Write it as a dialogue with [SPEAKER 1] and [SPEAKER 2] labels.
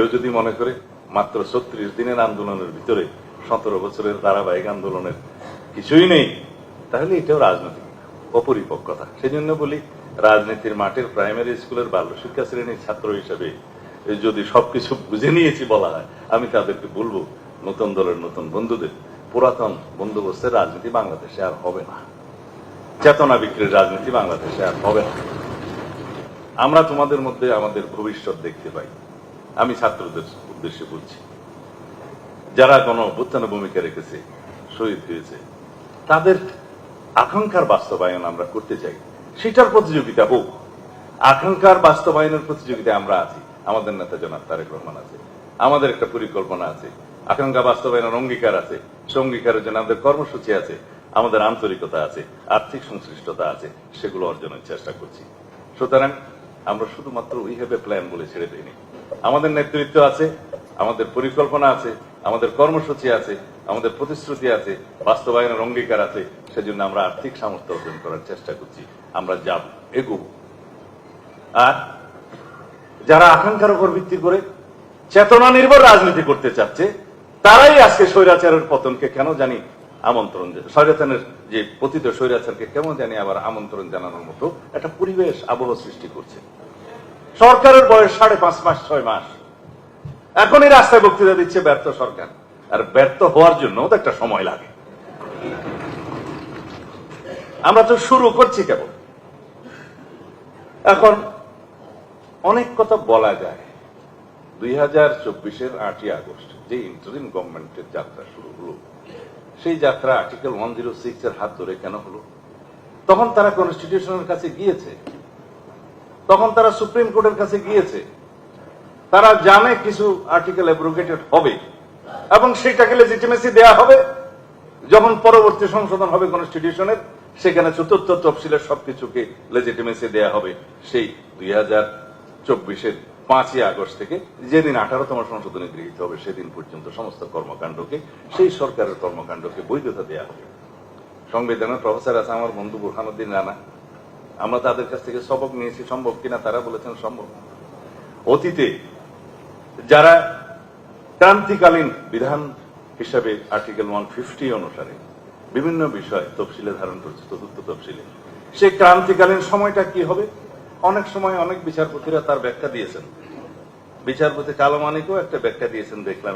[SPEAKER 1] কেউ যদি মনে করে মাত্র ৩৬ দিনের আন্দোলনের ভিতরে ১৭ বছরের ধারাবাহিক আন্দোলনের কিছুই নেই, তাহলে এটাও রাজনৈতিক অপরিপক্কতা। সেই জন্য বলি, রাজনীতির মাঠের প্রাইমারি স্কুলের বাল্য শিক্ষা শ্রেণীর ছাত্র হিসেবে যদি সবকিছু বুঝে নিয়েছি বলা হয়, আমি তাদেরকে বলবো, নতুন দলের নতুন বন্ধুদের, পুরাতন বন্দোবস্তের রাজনীতি বাংলাদেশে আর হবে না, চেতনা বিক্রির রাজনীতি বাংলাদেশে আর হবে না। আমরা তোমাদের মধ্যে আমাদের ভবিষ্যৎ দেখতে পাই। আমি ছাত্রদের উদ্দেশ্যে বলছি, যারা গণ অভ্যুত্থানে ভূমিকা রেখেছে, শহীদ হয়েছে, তাদের আকাঙ্ক্ষার বাস্তবায়ন আমরা করতে চাই। সেটার প্রতিযোগিতা হোক। আকাঙ্ক্ষার বাস্তবায়নের প্রতিযোগিতায় আমরা আছি। আমাদের নেতা জনাব তারেক রহমান আছে, আমাদের একটা পরিকল্পনা আছে, আকাঙ্ক্ষা বাস্তবায়নের অঙ্গীকার আছে, সে অঙ্গীকারের জন্য আমাদের কর্মসূচি আছে, আমাদের আন্তরিকতা আছে, আর্থিক সংশ্লিষ্টতা আছে, সেগুলো অর্জনের চেষ্টা করছি। সুতরাং আমরা শুধুমাত্র উই হ্যাভ এ প্ল্যান বলে ছেড়ে দিইনি। আমাদের নেতৃত্ব আছে, আমাদের পরিকল্পনা আছে, আমাদের কর্মসূচি আছে, আমাদের প্রতিশ্রুতি আছে, বাস্তবায়নের অঙ্গীকার আছে। সেজন্য আমরা আর্থিক সামর্থ্য অর্জন করার চেষ্টা করছি। আমরা যাব, এগোব। আর যারা আকাঙ্ক্ষার উপর ভিত্তি করে চেতনা নির্ভর রাজনীতি করতে চাচ্ছে, তারাই আজকে স্বৈরাচারের পতনকে কেন জানি আমন্ত্রণ, স্বৈরাচারের যে পতিত স্বৈরাচারকে কেমন জানি আবার আমন্ত্রণ জানানোর মতো একটা পরিবেশ আবহ সৃষ্টি করছে। সরকারের বয়স 5.5 মাস 6 মাস, এখনই রাস্তায় বক্তৃতা দিচ্ছে ব্যর্থ সরকার। আর ব্যর্থ হওয়ার জন্য তো একটা সময় লাগে। আমরা তো শুরু করছি কেবল। এখন অনেক কথা বলা যায়। 2024-এর 8ই আগস্ট যে ইন্টারিম গভর্নমেন্টের যাত্রা শুরু হলো, সেই যাত্রা আর্টিকেল 106 এর হাত ধরে কেন হলো? তখন তারা কনস্টিটিউশনের কাছে গিয়েছে, তখন তারা সুপ্রিম কোর্টের কাছে গিয়েছে। তারা জানে কিছু আর্টিকেল অ্যাব্রোগেটেড হবে এবং সেটাকে লেজিটিমেসি দেয়া হবে। যখন পরবর্তী সংশোধন হবে কনস্টিটিউশনের, সেখানে চতুর্থ তফসিলের সবকিছুকে লেজিটিমেসি দেয়া হবে। সেই 2024-এর 5ই আগস্ট থেকে যেদিন 18তম সংশোধনী গৃহীত হবে, সেদিন পর্যন্ত সমস্ত কর্মকাণ্ডকে, সেই সরকারের কর্মকাণ্ডকে বৈধতা দেয়া হবে। সংবিধানের প্রফেসর আছে আমার বন্ধু বুরহানুদ্দিন রানা, আমরা তাদের কাছ থেকে সবক নিয়েছি। সম্ভব কিনা তারা বলেছেন সম্ভব। অতীতে যারা ক্রান্তিকালীন বিধান হিসাবে আর্টিকেল 150 অনুসারে বিভিন্ন বিষয় তফসিলে ধারণ করছে, চতুর্থ তফসিলে, সেই ক্রান্তিকালীন সময়টা কি হবে, অনেক সময় অনেক বিচারপতিরা তার ব্যাখ্যা দিয়েছেন। বিচারপতি কালো মানিকও একটা ব্যাখ্যা দিয়েছেন, দেখলাম